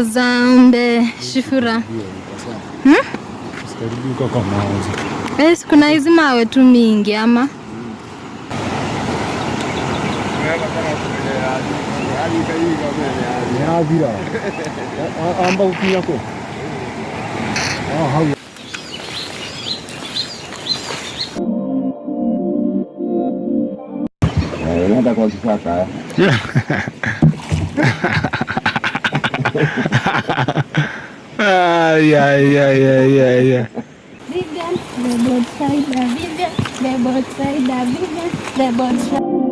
goes the Shifura. Yes, kuna hizi mawe tu mingi ama Nenda kwa kisaka. Vegan, the both side, the vegan, the both side, the vegan, the both side.